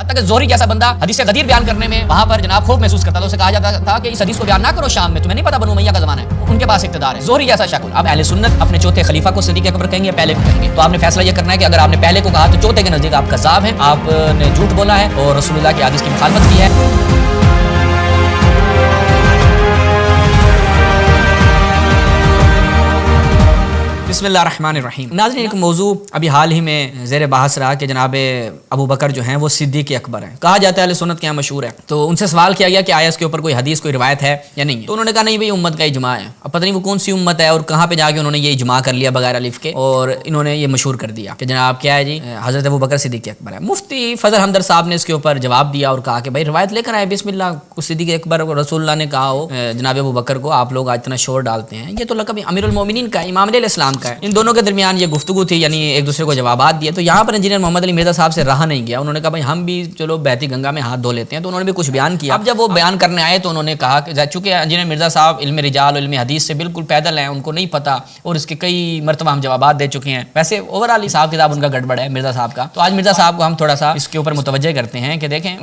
حتیٰ کہ زہری جیسا بندہ حدیث غدیر بیان کرنے میں وہاں پر جناب خوف محسوس کرتا تھا، اسے کہا جاتا تھا کہ اس حدیث کو بیان نہ کرو شام میں، تمہیں نہیں پتا بنو امیہ کا زمانہ ہے، ان کے پاس اقتدار ہے، زہری جیسا شکل۔ اب اہل سنت اپنے چوتھے خلیفہ کو صدیق اکبر کہیں گے، پہلے کو کہیں گے، تو آپ نے فیصلہ یہ کرنا ہے کہ اگر آپ نے پہلے کو کہا تو چوتھے کے نزدیک آپ کذاب ہیں، آپ نے جھوٹ بولا ہے اور رسول اللہ کی حدیث کی مخالفت کی ہے۔ بسم اللہ الرحمن الرحیم۔ ناظرین، ایک موضوع ابھی حال ہی میں زیر بحث رہا کہ جناب ابو بکر جو ہیں وہ صدیق اکبر ہیں، کہا جاتا ہے اہل سنت کے یہاں مشہور ہے، تو ان سے سوال کیا گیا کہ آیا اس کے اوپر کوئی حدیث کوئی روایت ہے یا نہیں ہے، تو انہوں نے کہا نہیں بھائی امت کا اجماع ہے۔ اب پتہ نہیں وہ کون سی امت ہے اور کہاں پہ جا کے انہوں نے یہ اجماع کر لیا بغیر الف کے، اور انہوں نے یہ مشہور کر دیا کہ جناب کیا ہے جی حضرت ابو بکر صدیق اکبر ہے۔ مفتی فضل حمدرد صاحب نے اس کے اوپر جواب دیا اور کہا کہ بھائی روایت لے کر آئے، بسم اللہ صدیق اکبر کو رسول اللہ نے کہا ہو جناب ابو بکر کو، آپ لوگ آج اتنا شور ڈالتے ہیں، یہ تو لقب امیر المومنین کا، امام علیہ السلام کا ہے۔ ان دونوں کے درمیان یہ گفتگو تھی، یعنی ایک دوسرے کو جوابات دیے، تو یہاں پر انجینئر محمد علی مرزا صاحب سے رہا نہیں گیا، انہوں نے کہا بھائی ہم بھی چلو بہتی گنگا میں ہاتھ دھو لیتے ہیں، تو انہوں نے بھی کچھ بیان کیا۔ اب جب وہ بیان کرنے آئے تو انہوں نے کہا کہ چونکہ انجینئر مرزا صاحب علم رجال اور علم حدیث سے بالکل پیدل ہیں، ان کو نہیں پتہ، اور اس کے کئی مرتبہ ہم جوابات دے چکے ہیں، ویسے اوورآل حساب کتاب ان کا گڑبڑ ہے مرزا صاحب کا، تو آج مرزا صاحب کو ہم تھوڑا سا اس کے اوپر متوجہ کرتے ہیں کہ دیکھیں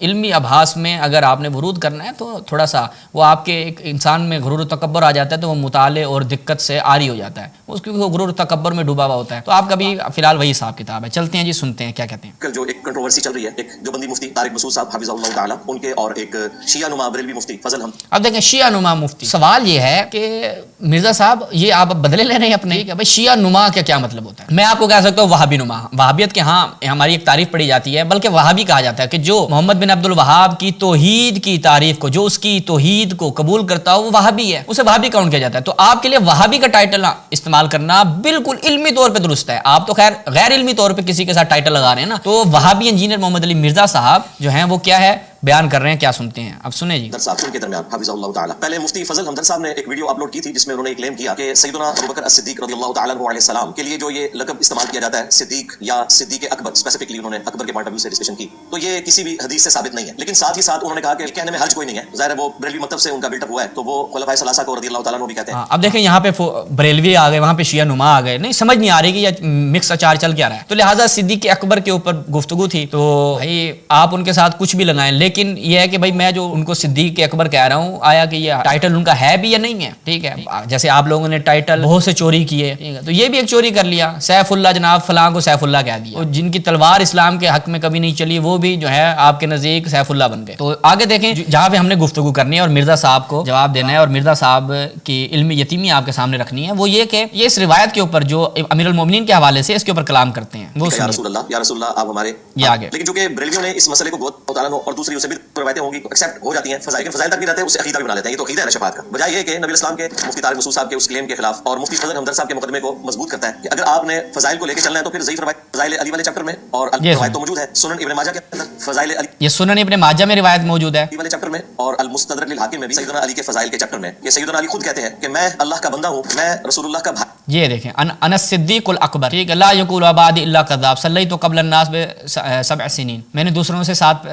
علمی ابحاث میں اگر آپ نے ورود کرنا ہے تو تھوڑا سا وہ آپ کے ایک انسان میں غرور و تکبر آ جاتا ہے، تو وہ مطالعے اور دقت سے عاری ہو جاتا ہے، اس کیونکہ وہ غرور و تکبر میں ڈوبا ہوا ہوتا ہے۔ تو آپ کا بھی فی الحال وہی حساب کتاب ہے، چلتے ہیں جی سنتے ہیں کیا کہتے ہیں۔ کل جو ایک کنٹروورسی چل رہی ہے، ایک جو بندی مفتی طارق مسعود صاحب حفظہ اللہ تعالی ان کے اور ایک شیعہ نما بریلوی مفتی فضل حمد۔ اب دیکھیں شیعہ نما مفتی، سوال یہ ہے کہ مرزا صاحب یہ آپ بدلے لے رہے ہیں اپنے کہ بھائی شیعہ نما کا کیا مطلب ہوتا ہے؟ میں آپ کو کہہ سکتا ہوں وہابی نما، وہابیت کے ہاں ہماری ایک تعریف پڑھی جاتی ہے، بلکہ وہابی کہا جاتا ہے کہ جو محمد بن عبد الوہاب کی توحید کی تعریف کو، جو اس کی توحید کو قبول کرتا ہو وہ وہابی ہے، اسے وہابی کاؤنٹ کیا جاتا ہے۔ تو آپ کے لیے وہابی کا ٹائٹل استعمال کرنا بالکل علمی طور پہ درست ہے، آپ تو خیر غیر علمی طور پہ کسی کے ساتھ ٹائٹل لگا رہے ہیں نا۔ تو وہابی انجینئر محمد علی مرزا صاحب جو ہیں وہ کیا ہے بیان کر رہے ہیں، کیا سنتے ہیں اب سنیں جی۔ صاحب کے درمیان حفظہ اللہ تعالی، پہلے مفتی فضل حمدرد صاحب نے ایک ویڈیو اپلوڈ کی تھی جس میں انہوں نے کلیم کیا کہ سیدنا ابو بکر الصدیق رضی اللہ تعالی عنہ علیہ السلام کے لیے جو یہ لقب استعمال کیا جاتا ہے صدیق یا صدیق اکبر، اسپیسیفکلی انہوں نے اکبر کے پوائنٹ آف ویو سے ڈسکشن کی، تو یہ کسی بھی حدیث سے ثابت نہیں ہے، لیکن ساتھ ہی ساتھ انہوں نے کہا کہ کہنے میں حرج کوئی نہیں ہے، ظاہر ہے وہ بریلوی مکتب سے ان کا بلٹ اپ ہوا ہے، تو وہ خلفائے ثلاثہ کو رضی اللہ تعالیٰ عنہ بھی کہتے ہیں۔ اب دیکھیں یہاں پہ بریلوی آ گئے، وہاں پہ شیعہ نما آ گئے، نہیں سمجھ نہیں آ رہی کہ یہ مکس اچار چل کیا رہا ہے، تو لہٰذا صدیق اکبر کے اوپر گفتگو تھی، تو بھائی آپ ان کے ساتھ کچھ بھی لگائیں، لیکن یہ ہے کہ بھائی میں جو ان کو صدیق اکبر کہہ رہا ہوں، آیا کہ یہ ٹائٹل ان کا ہے بھی یا نہیں ہے، ٹھیک ہے، جیسے آپ لوگوں نے ٹائٹل بہت سے چوری کیے، ٹھیک ہے، تو یہ بھی ایک چوری کر لیا، سیف اللہ جناب فلاں کو سیف اللہ کہہ دیا، اور جن کی تلوار اسلام کے حق میں کبھی نہیں چلی وہ بھی جو ہے آپ کے نزدیک سیف اللہ بن گئے۔ تو آگے دیکھیں جہاں پہ ہم نے گفتگو کرنی ہے اور مرزا صاحب کو جواب دینا ہے اور مرزا صاحب کی علمی یتیمی آپ کے سامنے رکھنی ہے، وہ یہ کہ یہ اس روایت کے اوپر جو امیر المومنین کے حوالے سے اس کے اوپر کلام کرتے ہیں وہ یا رسول اللہ آپ ہمارے یہ آگے، لیکن چونکہ بریلویوں نے اس مسئلے کو بہت مطالعہ اور دوسری اسے بھی روایتیں ہوں گی ایکسیپٹ ہو جاتی ہیں، فضائل تک بھی رہتے ہیں، اس سے عقیدہ بھی بنا لیتے ہیں، یہ تو عقیدہ ہے شفاعت کا، بجائے یہ کہ نبی اسلام کے مفتی طارق مسعود صاحب کے اس کلیم کے خلاف اور مفتی فضل حمدرد صاحب کے مقدمے کو مضبوط کرتا ہے کہ اگر آپ نے فضائل کو لے کے چلنا ہے تو پھر ضعیف روایت فضائل علی والے چیپٹر میں اور روایت تو موجود ہے سنن ابن ماجہ کے اندر، فضائل علی یہ سنن ابن ماجہ میں روایت موجود ہے والے چیپٹر میں، اور المستدرک للحاکم میں بھی سیدنا علی کے فضائل کے چیپٹر میں، کہ سیدنا علی خود کہتے ہیں کہ میں اللہ کا بندہ ہوں، میں رسول اللہ کا بھائی۔ یہ دیکھیں انا الصدیق الاکبر، ٹھیک ہے، لا یقول بعد الا کذاب، صلیت قبل الناس ب7 سنین، میں نے دوسروں سے 7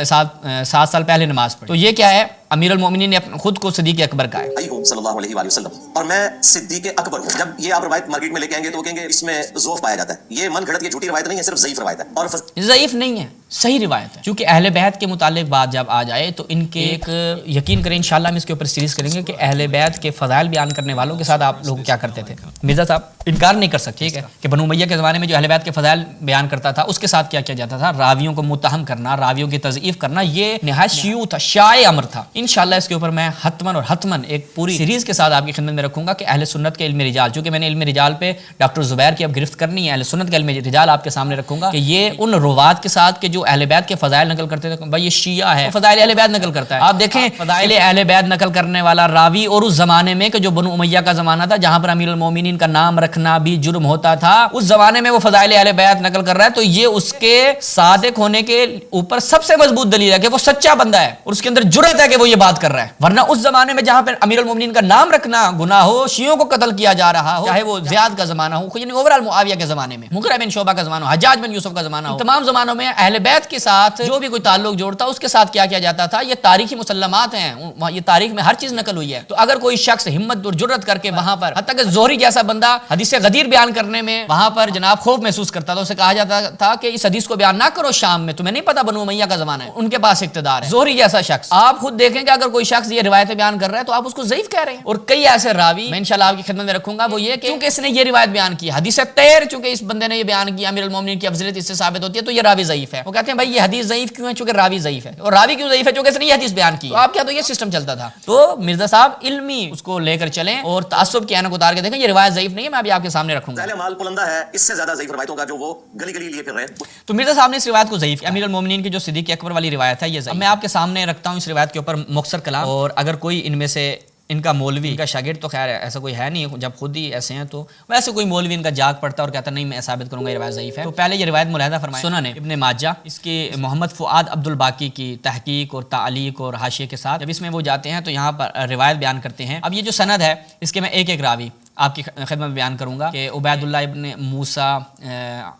سال پہلے نماز پڑھی۔ تو یہ کیا ہے؟ امیر المومنین نے خود کو صدیق اکبر کہا ہے، صلی اللہ علیہ وآلہ وسلم، اور میں صدیق اکبر ہوں۔ جب یہ آپ روایت مارکیٹ میں لے کے آئیں گے تو وہ کہیں گے اس میں ذوف پایا جاتا ہے، یہ من گھڑت یہ جھوٹی روایت نہیں ہے، صرف ضعیف روایت ہے، اور ضعیف نہیں ہے، صحیح روایت ہے، چونکہ اہل بیت کے متعلق بات جب آ جائے تو ان کے ایک یقین کریں انشاءاللہ ہم اس کے اوپر سیریز کریں گے کہ اہل بیت کے فضائل بیان کرنے والوں کے ساتھ آپ لوگ کیا کرتے تھے۔ مرزا صاحب انکار نہیں کر سکتے، ٹھیک ہے، کہ بنو امیہ کے زمانے میں جو اہل بیت کے فضائل بیان کرتا تھا اس کے ساتھ کیا کیا جاتا تھا، راویوں کو متہم کرنا، راویوں کی تضعیف کرنا، یہ نہایت شیوع تھا، شائع امر تھا۔ انشاءاللہ اس کے اوپر میں حتماً ایک پوری سیریز کے ساتھ آپ کی خدمت میں رکھوں گا کہ اہل سنت کے علم رجال، چونکہ میں نے علم رجال پہ ڈاکٹر زبیر کی اب گرفت کرنی ہے، اہل سنت کے علم رجال آپ کے سامنے رکھوں گا کہ یہ ان روات کے ساتھ کہ جو اہل بیت کے فضائل نقل کرتے تھے، بھائی یہ شیعہ ہے، فضائل اہل بیت نقل کرتا ہے۔ آپ دیکھیں فضائل اہل بیت نقل کرنے والا راوی اور اس زمانے میں کہ جو بنو امیہ کا زمانہ تھا جہاں پر امیر المومنین کا نام رکھنا بھی جرم ہوتا تھا، اس زمانے میں وہ فضائل اہل بیت نقل کر رہا ہے، تو یہ اس کے صادق ہونے کے اوپر سب سے مضبوط دلیل ہے کہ وہ سچا بندہ ہے اور اس کے اندر جرأت ہے کہ وہ یہ بات کر رہا ہے، ورنہ اس زمانے میں جہاں پہ امیر المومنین کا نام رکھنا گناہ ہو، شیعوں کو قتل کیا جا رہا ہو، چاہے وہ زیاد کا زمانہ ہو، یعنی اوورال معاویہ کے زمانے میں، مغیرہ بن شعبہ کا زمانہ ہو، حجاج بن یوسف کا زمانہ ہو، تمام زمانوں میں اہل بیت کے ساتھ جو بھی کوئی تعلق جوڑتا اس کے ساتھ کیا کیا جاتا تھا، یہ تاریخی مسلمات ہیں، یہ تاریخ میں ہر چیز نقل ہوئی ہے۔ تو اگر کوئی شخص ہمت اور جرت کر کے وہاں پر، حتیٰ کہ زہری جیسا بندہ حدیث غدیر بیان کرنے میں وہاں پر جناب خوف محسوس کرتا تھا، اسے کہا جاتا تھا کہ اس حدیث کو بیان نہ کرو شام میں، تمہیں نہیں پتا بنو امیہ کا زمانہ ہے، ان کے پاس اقتدار ہے۔ زہری جیسا شخص، آپ خود دیکھیں کہ اگر کوئی شخص یہ روایتیں بیان کر رہا ہے تو آپ اس کو ضعیف کہہ رہے ہیں۔ اور کئی ایسے راوی میں انشاءاللہ آپ کی خدمت میں رکھوں گا، وہ یہ کہ کیونکہ اس نے یہ روایت بیان کی، حدیث طیر چونکہ اس بندے نے یہ بیان کیا، امیر المومنین کی افضلیت اس سے ثابت ہوتی ہے، تو یہ راوی ضعیف ہے۔ وہ کہتے ہیں بھائی یہ حدیث ضعیف کیوں ہے؟ چونکہ راوی ضعیف ہے۔ اور راوی کیوں ضعیف ہے؟ چونکہ اس نے یہ حدیث بیان کی۔ تو آپ کیا تو یہ سسٹم چلتا تھا۔ تو مرزا صاحب علمی اس کو لے کر چلیں اور تعصب کی عینک اتار کے دیکھیں، یہ روایت ضعیف نہیں ہے، میں ابھی آپ کے سامنے رکھوں گا۔ مال پلندہ ہے اس سے زیادہ ضعیف روایتوں کا جو وہ گلی گلی لیے پھر رہے ہیں۔ تو مرزا صاحب نے اس روایت کو ضعیف کیا۔ امیر المومنین کی جو صدیق اکبر والی روایت ہے یہ ضعیف۔ اب میں آپ کے سامنے رکھتا ہوں اس روایت کے اوپر مختصر کلام، اور اگر کوئی ان میں سے ان کا مولوی، ان کا شاگرد تو خیر ایسا کوئی ہے نہیں، جب خود ہی ایسے ہیں تو ویسے کوئی مولوی ان کا جاگ پڑتا اور کہتا نہیں میں ثابت کروں گا یہ روایت ضعیف ہے، تو پہلے یہ روایت ملاحظہ فرمائیں سنن ابن ماجہ، اس کی محمد فؤاد عبد الباقی کی تحقیق اور تعلیق اور حاشیے کے ساتھ جب اس میں وہ جاتے ہیں تو یہاں پر روایت بیان کرتے ہیں۔ اب یہ جو سند ہے اس کے میں ایک ایک راوی آپ کی خدمت میں بیان کروں گا کہ عبید اللہ ابن موسیٰ،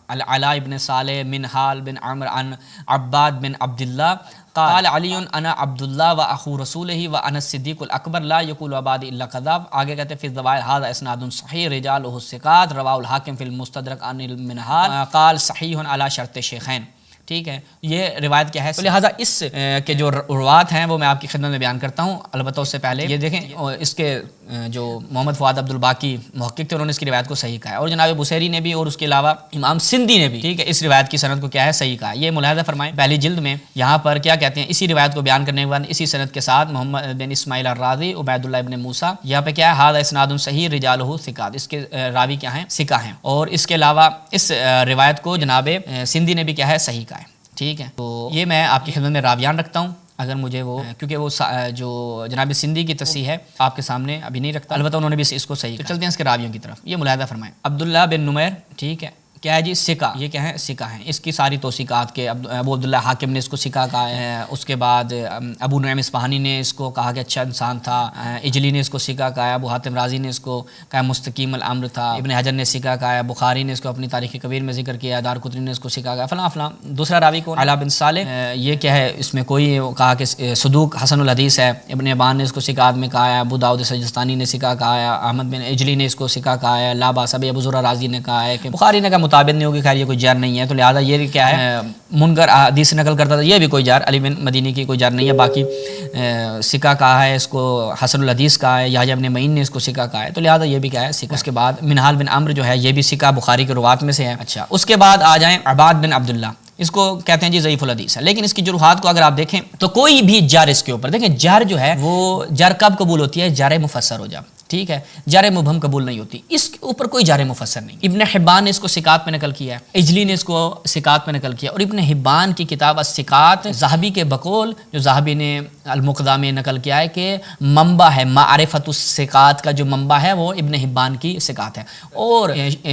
العلاء ابن صالح، منہال بن عمر عن عباد بن عبداللہ قال علی انا عبداللہ و اخو رسولہ و انا الصدیق الاکبر لا یقول عبادی الا کذاب۔ آگے کہتے ہیں فی الزوائر ھذا اسناد صحیح رجالہ الثقات رواہ الحاکم فی المستدرک عن المنہال قال صحیح علی شرط الشیخین۔ ٹھیک ہے، یہ روایت کیا ہے؟ تو لہٰذا اس کے جو روات ہیں وہ میں آپ کی خدمت میں بیان کرتا ہوں، البتہ اس سے پہلے یہ دیکھیں اس کے جو محمد فؤاد عبد الباقی محقق تھے انہوں نے اس کی روایت کو صحیح کہا ہے، اور جناب بصیری نے بھی، اور اس کے علاوہ امام سندھی نے بھی، ٹھیک ہے، اس روایت کی سند کو کیا ہے؟ صحیح کہا ہے۔ یہ ملاحظہ فرمائیں پہلی جلد میں یہاں پر کیا کہتے ہیں، اسی روایت کو بیان کرنے کے بعد اسی سند کے ساتھ محمد بن اسماعیل الرازی، عبید اللہ ابن موسیٰ، یہاں پہ کیا ہے؟ ھذا اسناد صحیح رجالہ ثقات، اس کے راوی کیا ہیں؟ ثقہ ہیں۔ اور اس کے علاوہ اس روایت کو جناب سندھی نے بھی کیا ہے؟ صحیح کہا ہے۔ ٹھیک ہے، تو یہ میں آپ کی خدمت میں راویان رکھتا ہوں، اگر مجھے وہ کیونکہ وہ جو جناب سندھی کی تصحیح ہے آپ کے سامنے ابھی نہیں رکھتا، البتہ انہوں نے بھی اس کو صحیح کہا۔ تو چلتے ہیں اس کے راویوں کی طرف، یہ ملاحظہ فرمائیں عبداللہ بن نمیر، ٹھیک ہے، کیا ہے جی؟ ثقہ، یہ کیا ہے؟ ثقہ ہیں۔ اس کی ساری توثیقات کے ابو عبداللہ حاکم نے اس کو ثقہ کہا ہے، اس کے بعد ابو نعیم اصفہانی نے اس کو کہا کہ اچھا انسان تھا، اجلی نے اس کو ثقہ کہا ہے، ابو حاتم رازی نے اس کو کہا مستقیم الامر تھا، ابن حجر نے ثقہ کہا ہے، بخاری نے اس کو اپنی تاریخ کبیر میں ذکر کیا ہے، دارقطنی نے اس کو ثقہ کہا ہے، فلاں فلاں۔ دوسرا راوی کون؟ علاء بن صالح، یہ کیا ہے؟ اس میں کوئی کہا کہ صدوق حسن الحدیث ہے، ابن حبان نے اس کو ثقات میں کہا ہے، ابو داؤد سجستانی نے ثقہ کہا ہے، احمد بن اجلی نے اس کو ثقہ کہا ہے، لا باس بہ، ابو زرع رازی نے کہا ہے کہ بخاری نے کہا مطابق نہیں ہوگی، خیر یہ کوئی جار نہیں ہے، تو لہٰذا یہ کیا ہے؟ منکر حدیث نقل کرتا تھا، یہ بھی کوئی جار، علی بن مدینی کی کوئی جار نہیں ہے۔ باقی ثقہ کہا ہے، اس کو حسن الحدیث کہا ہے، یحییٰ بن معین نے اس کو ثقہ کہا ہے، تو لہٰذا یہ بھی کیا ہے؟ ثقہ۔ اس کے بعد منہال بن عمرو جو ہے یہ بھی ثقہ، بخاری کے روات میں سے ہے۔ اچھا، اس کے بعد آ جائیں عباد بن عبداللہ، اس کو کہتے ہیں جی ضعیف الحدیث ہے، لیکن اس کی جروحات کو اگر آپ دیکھیں تو کوئی بھی جار اس کے اوپر، دیکھیں جار جو ہے وہ جار کب قبول ہوتی ہے؟ جار مفسر ہو جا، ٹھیک ہے، جار مبہم قبول نہیں ہوتی، اس کے اوپر کوئی جار مفسر نہیں۔ ابن حبان نے اس کو ثقات میں نقل کیا ہے، اجلی نے اس کو ثقات میں نقل کیا، اور ابن حبان کی کتاب الثقات ذہبی کے بقول جو ذہبی نے المقدہ میں نقل کیا ہے کہ منبع ہے، معرفت الثقات کا جو منبع ہے وہ ابن حبان کی ثقات ہے، اور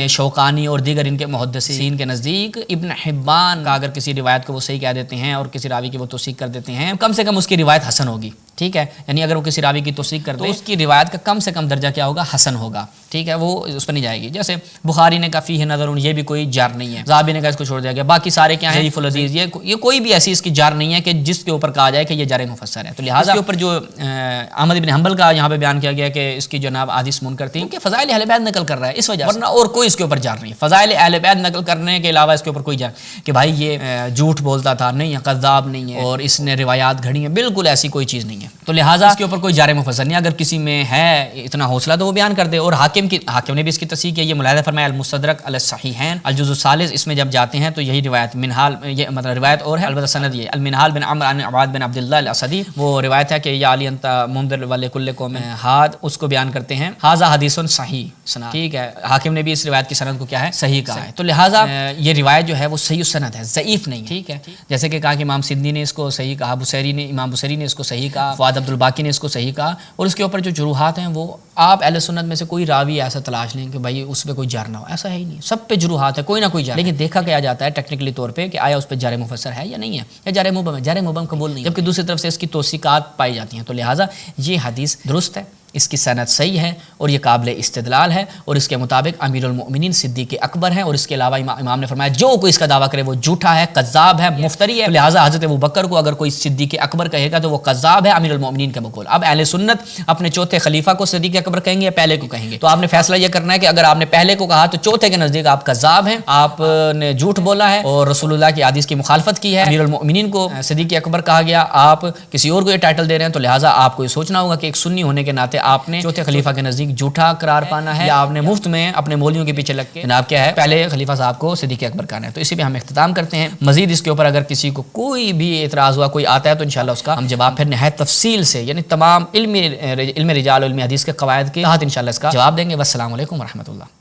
شوکانی اور دیگر ان کے محدثین کے نزدیک ابن حبان کا اگر کسی روایت کو وہ صحیح کہہ دیتے ہیں اور کسی راوی کی وہ توثیق کر دیتے ہیں، کم سے کم اس کی روایت حسن ہوگی، ٹھیک ہے، یعنی اگر وہ کسی راوی کی توثیق کر دے تو اس کی روایت کا کم سے کم درجہ کیا ہوگا؟ حسن ہوگا، ٹھیک ہے، وہ اس پر نہیں جائے گی۔ جیسے بخاری نے کہا فیہ نظر، یہ بھی کوئی جار نہیں ہے، ذہبی نے کہا اس کو چھوڑ دیا گیا، باقی سارے کیا ہیں؟ ضعیف الحدیث، یہ کوئی بھی ایسی اس کی جار نہیں ہے کہ جس کے اوپر کہا جائے کہ یہ جار مفسر ہے۔ تو لہٰذا اس کے اوپر جو احمد بن حنبل کا یہاں پہ بیان کیا گیا کہ اس کی جناب احادیث منکر تھی کہ فضائل اہل بیت نقل کر رہا ہے اس وجہ سے، ورنہ اور کوئی اس کے اوپر جار نہیں ہے۔ فضائل اہل بیت نقل کرنے کے علاوہ اس کے اوپر کوئی جار کہ بھائی یہ جھوٹ بولتا تھا نہیں ہے، کذاب نہیں ہے، اور اس نے روایات گھڑی ہیں، بالکل ایسی کوئی چیز نہیں ہے۔ تو لہٰذا اس کے اوپر کوئی جار مفسر نہیں، اگر کسی میں ہے اتنا حوصلہ تو وہ بیان کر دے۔ اور حاکم نے بھی اس کی تصحیح کی، یہ ملاحظہ فرمایا المستدرک علی الصحیحین الجزء الثالث، اس میں جب جاتے ہیں تو یہی روایت منہال، یہ مطلب روایت اور ہے، البتہ سند یہ المنہال بن عمرو عن عباد بن عبداللہ الاسدی، وہ روایت ہے کہ یا علی انت منذر ولکل قوم ہاد، اس کو بیان کرتے ہیں ھذا حدیث صحیح سند، ٹھیک ہے، حاکم نے بھی اس روایت کی سند کو کیا ہے؟ صحیح کہا ہے۔ تو لہٰذا یہ روایت جو ہے وہ صحیح سند ہے، ضعیف نہیں ہے، ٹھیک ہے، جیسے کہ کہا کہ امام سندھی نے اس کو صحیح کہا، امام بصیری نے اس کو صحیح کہا، فواد عبدالباقی نے اس کو صحیح کہا، اور اس کے اوپر جو جروحات ہیں وہ آپ اہل سنت میں سے کوئی راوی ایسا تلاش لیں کہ بھائی اس پہ کوئی جر نہ ہو، ایسا ہے ہی نہیں، سب پہ جروحات ہے، کوئی نہ کوئی جر، لیکن دیکھا کیا جاتا ہے ٹیکنیکلی طور پہ کہ آیا اس پہ جر مفسر ہے یا نہیں ہے، یا جر مبہم ہے، جر مبہم قبول نہیں، جبکہ دوسری طرف سے اس کی توثیقات پائی جاتی ہیں، تو لہٰذا یہ حدیث درست ہے، اس کی سند صحیح ہے اور یہ قابل استدلال ہے، اور اس کے مطابق امیر المؤمنین صدیق اکبر ہیں، اور اس کے علاوہ امام نے فرمایا جو کوئی اس کا دعویٰ کرے وہ جھوٹا ہے، کذاب ہے، مفتری ہے، لہٰذا حضرت ابوبکر کو اگر کوئی صدیق اکبر کہے گا تو وہ کذاب ہے امیر المؤمنین کے مقول۔ اب اہل سنت اپنے چوتھے خلیفہ کو صدیق اکبر کہیں گے یا پہلے کو کہیں گے؟ تو آپ نے فیصلہ یہ کرنا ہے کہ اگر آپ نے پہلے کو کہا تو چوتھے کے نزدیک آپ کذاب ہیں، آپ نے جھوٹ بولا ہے اور رسول اللہ کی حدیث کی مخالفت کی ہے، امیر المؤمنین کو صدیق اکبر کہا گیا، آپ کسی اور کو یہ ٹائٹل دے رہے ہیں، تو لہٰذا آپ کو یہ سوچنا ہوگا کہ ایک سنی ہونے کے ناطے آپ نے چوتھے خلیفہ کے نزدیک جھوٹا قرار پانا ہے، یا آپ نے مفت میں اپنے مولیوں کے پیچھے لگ کے جناب کیا ہے پہلے خلیفہ صاحب کو صدیق اکبر کہنا ہے۔ تو اسی پہ ہم اختتام کرتے ہیں، مزید اس کے اوپر اگر کسی کو کوئی بھی اعتراض ہوا، کوئی آتا ہے تو انشاءاللہ اس کا ہم جواب پھر نہایت تفصیل سے، یعنی تمام علم رجال و علم حدیث کے قواعد کے تحت انشاءاللہ اس کا جواب دیں گے۔ والسلام علیکم ورحمۃ اللہ۔